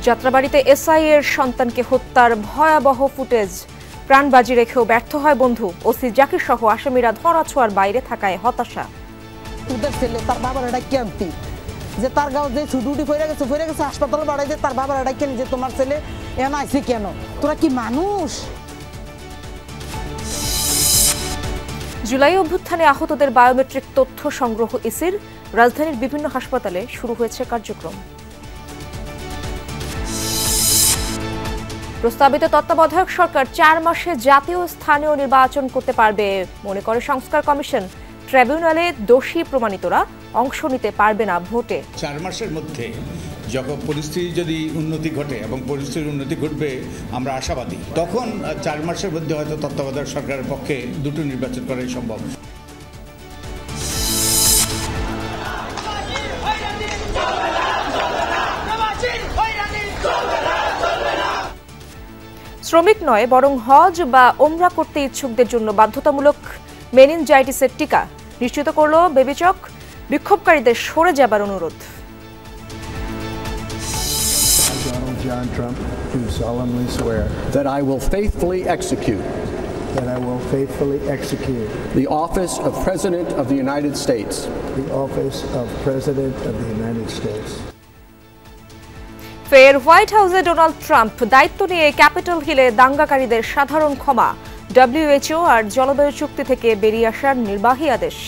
যাত্রাবাড়িতে SI এর সন্তানকে হত্যার ভয়াবহ ফুটেজ। প্রাণ বাজি রেখেও ব্যর্থ হয় বন্ধু। ওসি জাকির সহ আসামিরা ধরাছোঁয়ার বাইরে থাকায় হতাশা। তার বাবার ডাকিয়ে আনতি যে তার গাঁও যে ছুটি ফিরে গেছে হাসপাতালে বাড়াই যে তার বাবার ডাকিয়ে যে তোমার ছেলে এন আইসি কেন, তোরা কি মানুষ? জুলাই অভ্যুত্থানে আহতদের বায়োমেট্রিক তথ্য সংগ্রহ ইসির। রাজধানীর বিভিন্ন হাসপাতালে শুরু হয়েছে কার্যক্রম। প্রস্তাবিত তত্ত্বাবধায়ক সরকার 4 মাসে জাতীয় স্থানীয় নির্বাচন করতে পারবে মনে করে সংস্কার কমিশন। ট্রাইব্যুনালে দোষী প্রমাণিতরা অংশ নিতে পারবে না ভোটে। 4 মাসের মধ্যে যখন পরিস্থিতি যদি উন্নতি ঘটে এবং পরিস্থিতির উন্নতি ঘটবে আমরা আশাবাদী, তখন 4 মাসের মধ্যে হয়তো তত্ত্বাবধায়ক সরকারের পক্ষে দুটো নির্বাচন করাই সম্ভব। শ্রমিক নয় বরং হজ বা ওমরা করতে ইচ্ছুকদের জন্য বাধ্যতামূলক মেনিনজাইটিসের টিকা নিশ্চিত করল বেবিচক। বিক্ষোভকারীদের সরে যাবার অনুরোধ। John Trump, do solemnly swear that I will faithfully execute the office of President of the United States. ফের হোয়াইট হাউসে ডোনাল্ড ট্রাম্প দায়িত্ব নিয়ে ক্যাপিটল হিলে দাঙ্গাকারীদের সাধারণ ক্ষমা। WHO আর জলবায়ু চুক্তি থেকে বেরিয়ে আসার নির্বাহী আদেশ।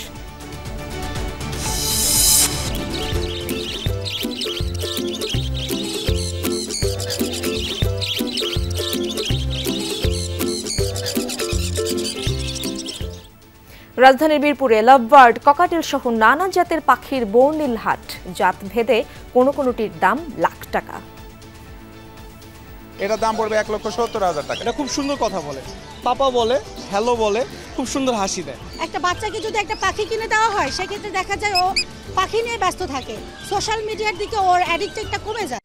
রাজধানীর বীরপুরে লাভবার্ড, ককাটেল সহ নানা জাতের পাখির বর্ণিল হাট। জাত ভেদে কোনোটির দাম লাখ টাকা। এটার দাম পড়বে 1,70,000 টাকা। এটা খুব সুন্দর কথা বলে, পাপা বলে, হ্যালো বলে, খুব সুন্দর হাসি দেয়। একটা বাচ্চাকে যদি একটা পাখি কিনে দেওয়া হয় সেক্ষেত্রে দেখা যায় ও পাখি নিয়ে ব্যস্ত থাকে, সোশ্যাল মিডিয়ার দিকে ওর অ্যাডিক্টেডটা কমে যায়।